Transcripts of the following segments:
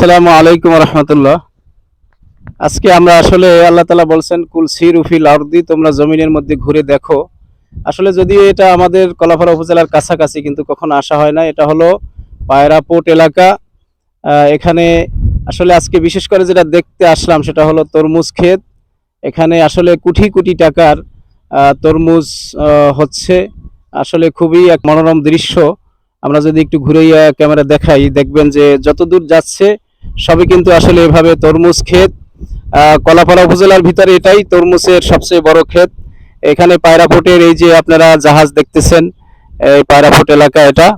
আসসালামু আলাইকুম রহমতুল্লাহ। আজকে আমরা আসলে আল্লাহ তালা বলছেন কুল সিরু ফিল আরদি, তোমরা জমিনের মধ্যে ঘুরে দেখো। আসলে যদিও এটা আমাদের কলাপাড়া উপজেলার কাছাকাছি, কিন্তু কখনো আসা হয় না। এটা হলো পায়রা পোর্ট এলাকা। এখানে আসলে আজকে বিশেষ করে যেটা দেখতে আসলাম সেটা হলো তরমুজ ক্ষেত। এখানে আসলে কোটি কোটি টাকার তরমুজ হচ্ছে। আসলে খুবই এক মনোরম দৃশ্য। আমরা যদি একটু ঘুরে ক্যামেরা দেখাই, দেখবেন যে যতদূর যাচ্ছে সবই কিন্তু আসলে এভাবে তরমুজ ক্ষেত। কলাপাড়া উপজেলার ভিতরে এটাই তরমুজের সবচেয়ে বড় ক্ষেত। এখানে পায়রাপোর্টের এই যে আপনারা জাহাজ দেখতেছেন, এই পায়রাপোর্ট এলাকা এটা।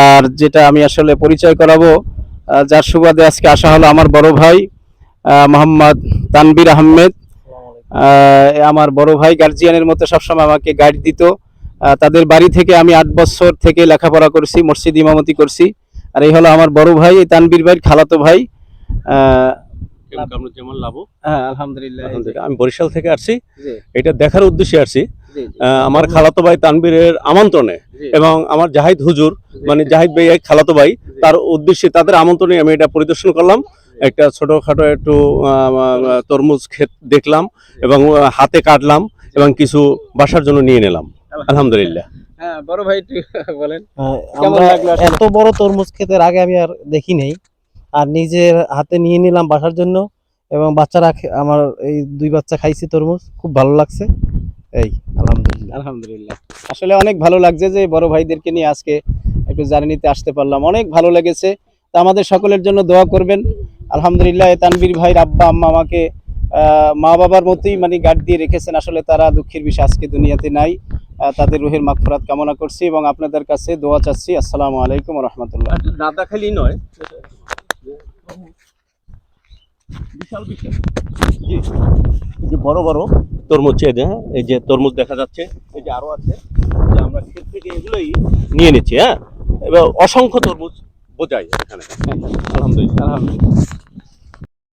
আর যেটা আমি আসলে পরিচয় করাবো, যার সুবাদে আজকে আসা হলো, আমার বড় ভাই মোহাম্মদ তানবীর আহমেদ। আমার বড় ভাই গার্জিয়ানের মতো সবসময় আমাকে গাইড দিত। তাদের বাড়ি থেকে আমি 8 বছর থেকে লেখাপড়া করছি, মসজিদ ইমামতি করছি। আর এই হলো আমার বড় ভাই, এই তানবীর ভাই খালাতো ভাই। হ্যাঁ, আলহামদুলিল্লাহ। আমি বরিশাল থেকে আসছি, জি এটা দেখার উদ্দেশ্যে আসছি। জি আমার খালাতো ভাই তানবীরের আমন্ত্রণে জি এবং আমার জাহিদ হুজুর মানে জাহিদ ভাই এক খালাতো ভাই, তার উদ্দেশ্যে তাদের আমন্ত্রণে আমি এটা পরিদর্শন করলাম। একটা ছোটখাটো একটু তরমুজ ক্ষেত দেখলাম এবং হাতে কাটলাম এবং কিছু বাসার জন্য নিয়ে নিলাম। আলহামদুলিল্লাহ। হ্যাঁ, বড় ভাই একটু বলেন কেমন আমরা লাগলো আসলে? এত বড় তরমুজ ক্ষেতের আগে আমি আর দেখি নাই, আর নিজের হাতে নিয়ে নিলাম বাসার জন্য। এবং বাচ্চারা আমার এই 2 বাচ্চা খাইছে তরমুজ, খুব ভালো লাগছে। এই আলহামদুলিল্লাহ। আলহামদুলিল্লাহ। আসলে অনেক ভালো লাগছে যে বড় ভাইদেরকে নিয়ে আজকে একটু জার্নিতে আসতে পারলাম, অনেক ভালো লেগেছে। তা আমাদের সকলের জন্য দোয়া করবেন। আলহামদুলিল্লাহ, এই তানবীর ভাইয়ের আব্বা আম্মা আমাকে মা বাবার মতোই মানে গার্ড দিয়ে রেখেছেন। আসলে তারা দুঃখের বিষয় আজকে দুনিয়াতে নাই। তাদের রুহের মাগফিরাত কামনা করছি এবং আপনাদের কাছে দোয়া চাচ্ছি। আসসালামু আলাইকুম রহমতুল্লাহ। দাদা খালি নয়, বিশাল বিশাল জি, এই যে বড় বড় তরমুজ, এই যে তরমুজ দেখা যাচ্ছে, এই যে আরো আছে, যে আমরা ক্ষেত থেকে এগুলোই নিয়ে নিচ্ছি। হ্যাঁ, এবার অসংখ্য তরমুজ বোঝাই এখানে। আলহামদুলিল্লাহ। আলহামদুলিল্লাহ।